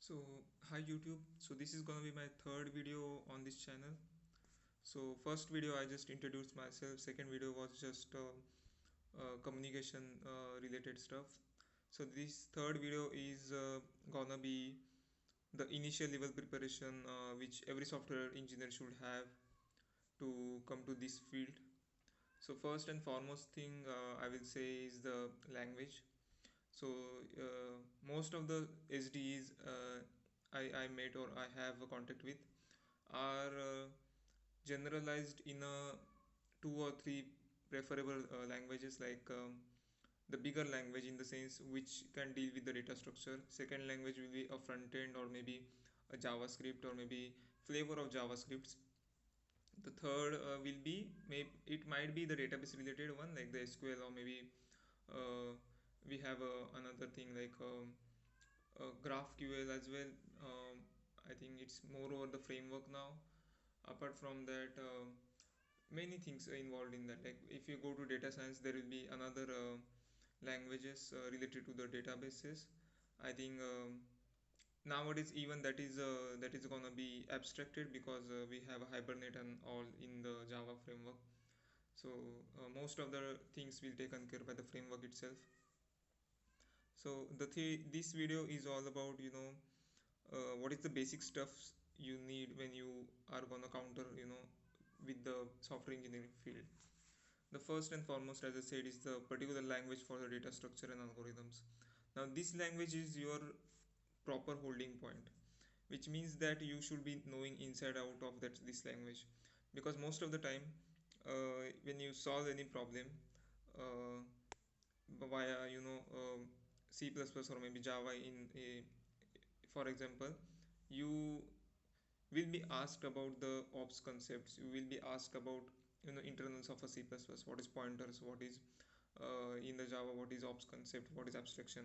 So, hi YouTube. So, this is gonna be my third video on this channel. So, first video I just introduced myself. Second video was just communication related stuff. So, this third video is gonna be the initial level preparation which every software engineer should have to come to this field. So, first and foremost thing I will say is the language. So most of the SDEs I met or I have a contact with are generalized in a two or three preferable languages like the bigger language in the sense which can deal with the data structure. Second language will be a front end or maybe a JavaScript or maybe flavor of JavaScripts. The third will be maybe it might be the database related one like the SQL or maybe uh, we have another thing like GraphQL as well. I think it's more over the framework now. Apart from that, many things are involved in that. Like if you go to data science, there will be another languages related to the databases. I think nowadays even that is gonna be abstracted because we have a Hibernate and all in the Java framework. So most of the things will taken care by the framework itself. So this video is all about what is the basic stuff you need when you are gonna counter with the software engineering field. The first and foremost, as I said, is the particular language for the data structure and algorithms. Now this language is your proper holding point, which means that you should be knowing inside out of that this language, because most of the time when you solve any problem uh, via C++ or maybe Java in a, for example, you will be asked about the ops concepts. You will be asked about internals of a C++, what is pointers, what is in the Java, what is ops concept, what is abstraction.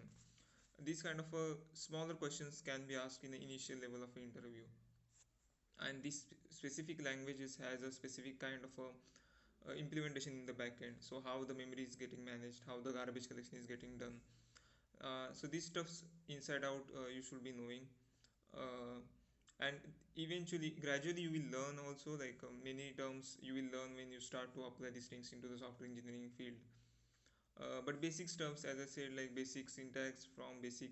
These kind of smaller questions can be asked in the initial level of interview, and this specific languages has a specific kind of a implementation in the backend. So how the memory is getting managed, how the garbage collection is getting done. So these stuffs inside out you should be knowing. And eventually gradually you will learn also, like many terms you will learn when you start to apply these things into the software engineering field. But basic stuffs, as I said, like basic syntax from basic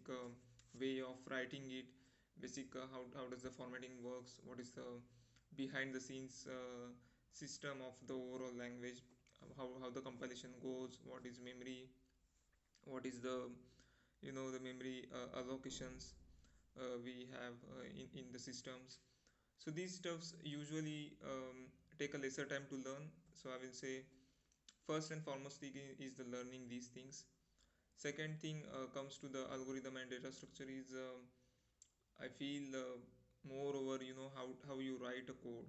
way of writing it, basic how does the formatting works, what is the behind the scenes system of the overall language, how the compilation goes, what is memory, what is the memory allocations we have in the systems. So these stuffs usually take a lesser time to learn. So I will say first and foremost thing is the learning these things. Second thing comes to the algorithm and data structure is I feel moreover how you write a code.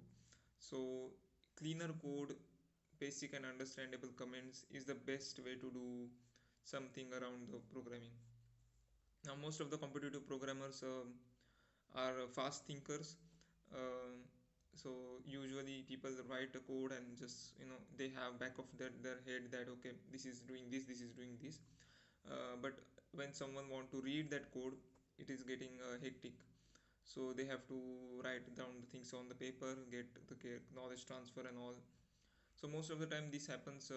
So cleaner code, basic and understandable comments is the best way to do something around the programming. Now most of the competitive programmers are fast thinkers. Um so usually people write a code and just they have back of their head that okay, this is doing this, this is doing this. But when someone want to read that code, it is getting hectic. So they have to write down the things on the paper, get the knowledge transfer and all. So most of the time this happens.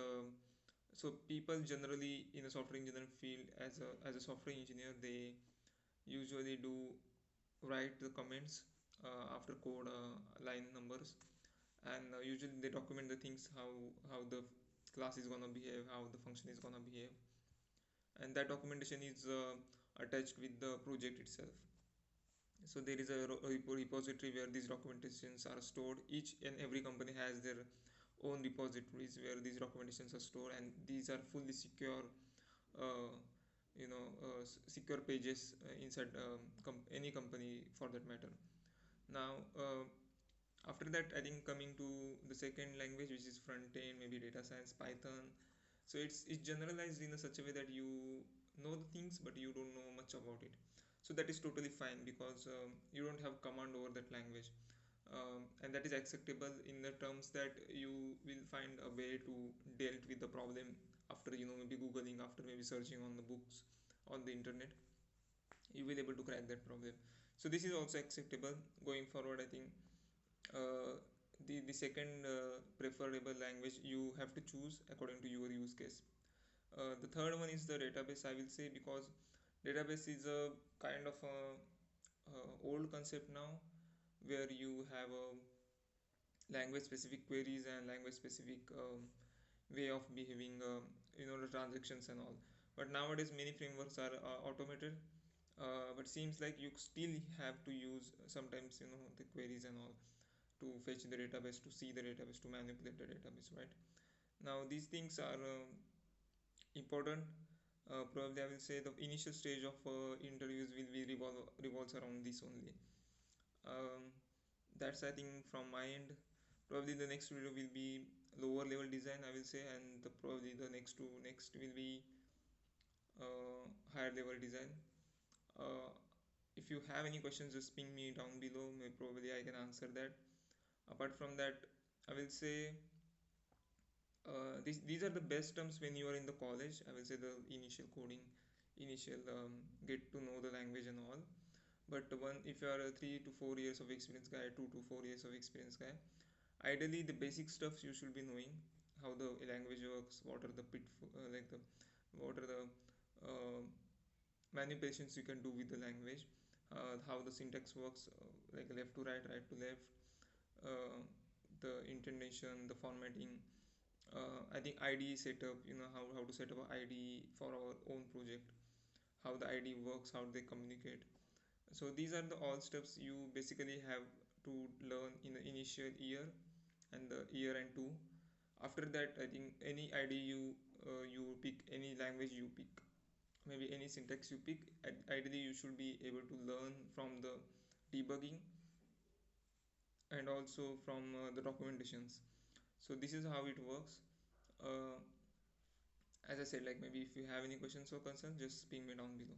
So people generally in the software engineering field, as a software engineer, they usually do write the comments after code line numbers, and usually they document the things, how the class is gonna behave, how the function is gonna behave, and that documentation is attached with the project itself. So there is a repository where these documentations are stored. Each and every company has their own repositories where these documentations are stored, and these are fully secure, uh, secure pages inside any company for that matter. Now after that, I think coming to the second language, which is front end, maybe data science, Python. So it's generalized in a such a way that you know the things but you don't know much about it. So that is totally fine because you don't have command over that language. And that is acceptable in the terms that you will find a way to deal with the problem after maybe googling, after maybe searching on the books on the internet. you will able to crack that problem. So this is also acceptable. Going forward, I think uh, the second preferable language you have to choose according to your use case. The third one is the database, I will say, because database is a kind of old concept now, where you have a language specific queries and language specific way of behaving, the transactions and all. But nowadays many frameworks are automated, but seems like you still have to use sometimes the queries and all to fetch the database, to see the database, to manipulate the database, right? Now these things are important. Probably I will say the initial stage of interviews will be revolves around this only. um, that's I think from my end. Probably the next video will be lower level design, I will say, and probably the next will be higher level design. uh, if you have any questions, just ping me down below. Probably I can answer that. Apart from that, I will say these are the best terms when you are in the college. I will say the initial coding, initial get to know the language and all. But one, if you are a 3 to 4 years of experience guy, 2 to 4 years of experience guy, ideally the basic stuff you should be knowing: how the language works, what are the what are the uh, manipulations you can do with the language, how the syntax works, like left to right, right to left, uh, the intonation, the formatting. I think IDE setup, how to set up an IDE for our own project, how the IDE works, how they communicate. So these are the all steps you basically have to learn in the initial year and the year and two. After that, I think any IDE you pick, any language you pick, maybe any syntax you pick, ideally you should be able to learn from the debugging and also from the documentations. So this is how it works. uh, as I said, like, maybe if you have any questions or concerns, just ping me down below.